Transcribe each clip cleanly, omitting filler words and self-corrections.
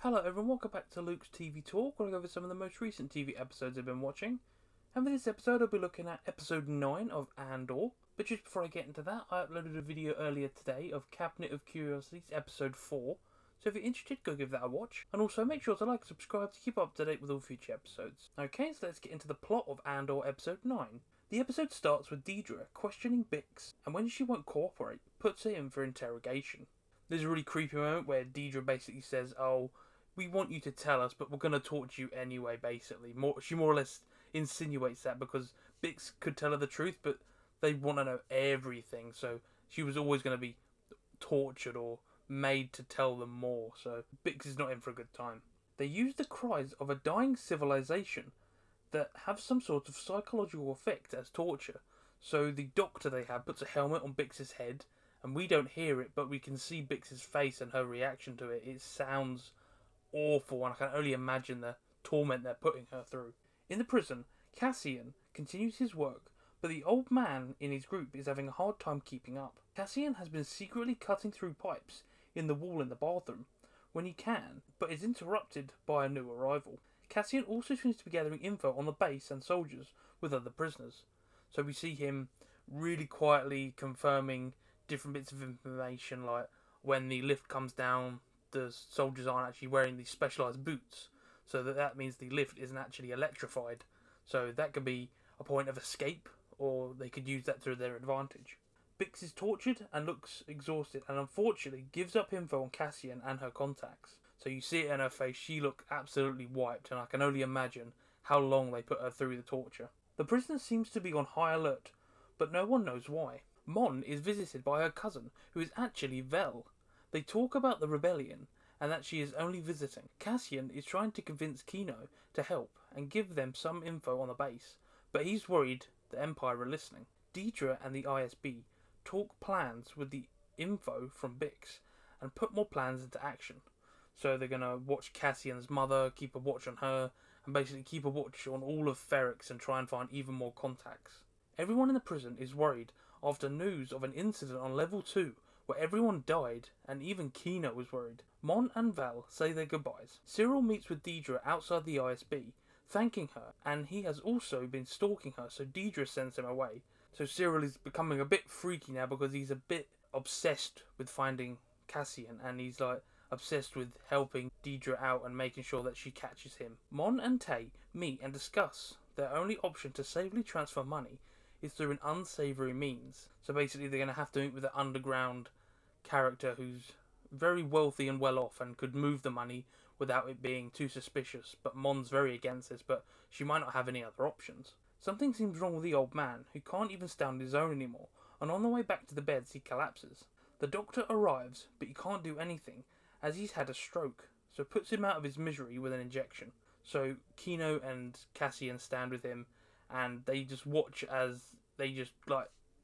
Hello everyone, welcome back to Luke's TV Talk, where I go over some of the most recent TV episodes I've been watching. And for this episode, I'll be looking at episode 9 of Andor. But just before I get into that, I uploaded a video earlier today of Cabinet of Curiosities episode 4. So if you're interested, go give that a watch. And also make sure to like and subscribe to keep up to date with all future episodes. Okay, so let's get into the plot of Andor episode 9. The episode starts with Deidre questioning Bix, and when she won't cooperate, puts her in for interrogation. There's a really creepy moment where Deidre basically says, "Oh, we want you to tell us, but we're going to torture you anyway," basically. She more or less insinuates that because Bix could tell her the truth, but they want to know everything, so she was always going to be tortured or made to tell them more, so Bix is not in for a good time. They use the cries of a dying civilization that have some sort of psychological effect as torture. So the doctor they have puts a helmet on Bix's head, and we don't hear it, but we can see Bix's face and her reaction to it. It sounds awful, and I can only imagine the torment they're putting her through. In the prison, Cassian continues his work, but the old man in his group is having a hard time keeping up. Cassian has been secretly cutting through pipes in the wall in the bathroom when he can, but is interrupted by a new arrival. Cassian also seems to be gathering info on the base and soldiers with other prisoners. So we see him really quietly confirming different bits of information, like when the lift comes down, the soldiers aren't actually wearing these specialised boots, so that means the lift isn't actually electrified. So that could be a point of escape, or they could use that to their advantage. Bix is tortured and looks exhausted, and unfortunately gives up info on Cassian and her contacts. So you see it in her face, she looked absolutely wiped, and I can only imagine how long they put her through the torture. The prisoner seems to be on high alert, but no one knows why. Mon is visited by her cousin, who is actually Vel. They talk about the rebellion, and that she is only visiting. Cassian is trying to convince Kino to help and give them some info on the base, but he's worried the Empire are listening. Deidre and the ISB talk plans with the info from Bix, and put more plans into action. So they're going to watch Cassian's mother, keep a watch on her, and basically keep a watch on all of Ferrix and try and find even more contacts. Everyone in the prison is worried after news of an incident on level 2 where everyone died, and even Kino was worried. Mon and Val say their goodbyes. Cyril meets with Deidre outside the ISB, thanking her, and he has also been stalking her, so Deidre sends him away. So Cyril is becoming a bit freaky now because he's a bit obsessed with finding Cassian, and he's like obsessed with helping Deidre out and making sure that she catches him. Mon and Tay meet and discuss their only option to safely transfer money is through an unsavoury means. So basically they're going to have to meet with an underground character who's very wealthy and well off and could move the money without it being too suspicious, but Mon's very against this, but she might not have any other options. Something seems wrong with the old man, who can't even stand on his own anymore, and on the way back to the beds he collapses. The doctor arrives, but he can't do anything as he's had a stroke, so puts him out of his misery with an injection. So Kino and Cassian stand with him, and they just watch as they just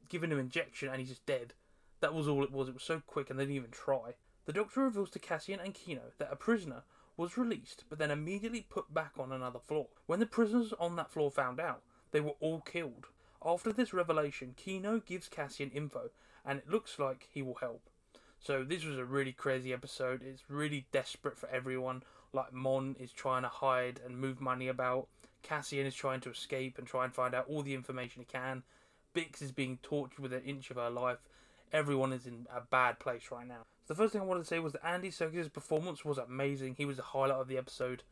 give him an injection and he's just dead. That was all it was. It was so quick and they didn't even try. The doctor reveals to Cassian and Kino that a prisoner was released but then immediately put back on another floor. When the prisoners on that floor found out, they were all killed. After this revelation, Kino gives Cassian info, and it looks like he will help. So this was a really crazy episode. It's really desperate for everyone. Like Mon is trying to hide and move money about. Cassian is trying to escape and try and find out all the information he can. Bix is being tortured with an inch of her life. Everyone is in a bad place right now. So the first thing I wanted to say was that Andy Serkis' performance was amazing. He was the highlight of the episode.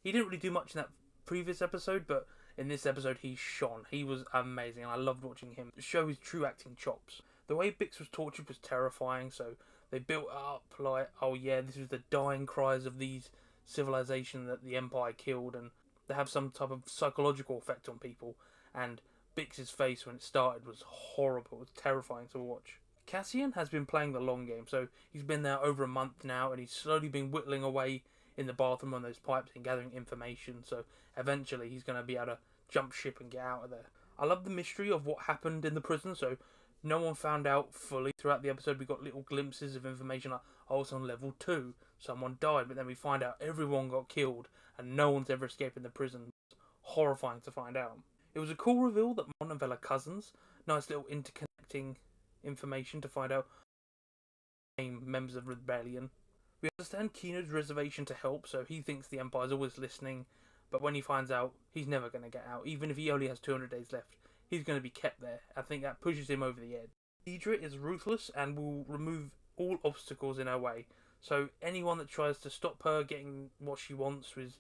He didn't really do much in that previous episode, but in this episode he shone. He was amazing, and I loved watching him show his true acting chops. The way Bix was tortured was terrifying, so they built up like, oh yeah, this was the dying cries of these civilization that the Empire killed, and they have some type of psychological effect on people, and Bix's face when it started was horrible. It was terrifying to watch. Cassian has been playing the long game, so he's been there over a month now, and he's slowly been whittling away in the bathroom on those pipes and gathering information, so eventually he's going to be able to jump ship and get out of there. I love the mystery of what happened in the prison, so no one found out fully throughout the episode. We got little glimpses of information like, oh, it's on level 2, someone died, but then we find out everyone got killed and no one's ever escaped in the prison. It's horrifying to find out. It was a cool reveal that Mon and Vel are cousins. Nice little interconnecting information to find out members of Rebellion. We understand Kino's reservation to help, so he thinks the Empire's always listening, but when he finds out, he's never going to get out. Even if he only has 200 days left, he's going to be kept there. I think that pushes him over the edge. Deidre is ruthless and will remove all obstacles in her way, so anyone that tries to stop her getting what she wants is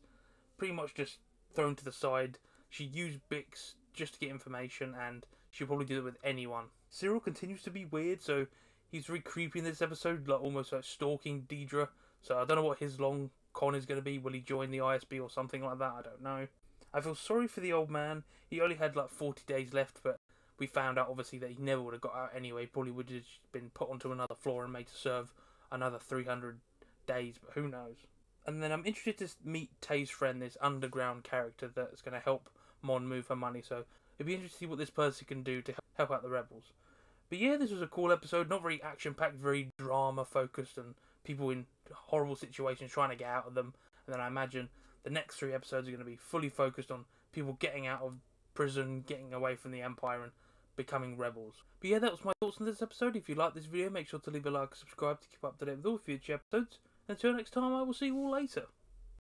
pretty much just thrown to the side. She used Bix just to get information, and she'll probably do it with anyone. Cyril continues to be weird, so he's very creepy in this episode, like almost like stalking Deidre. So I don't know what his long con is going to be. Will he join the ISB or something like that? I don't know. I feel sorry for the old man. He only had like 40 days left, but we found out obviously that he never would have got out anyway. Probably would have been put onto another floor and made to serve another 300 days, but who knows. And then I'm interested to meet Tay's friend, this underground character that's going to help Mon move her money. So it'd be interesting to see what this person can do to help out the rebels. But yeah, this was a cool episode. Not very action-packed, very drama-focused, and people in horrible situations trying to get out of them. And then I imagine the next 3 episodes are going to be fully focused on people getting out of prison, getting away from the Empire, and becoming rebels. But yeah, that was my thoughts on this episode. If you like this video, make sure to leave a like and subscribe to keep up to date with all future episodes. Until next time, I will see you all later.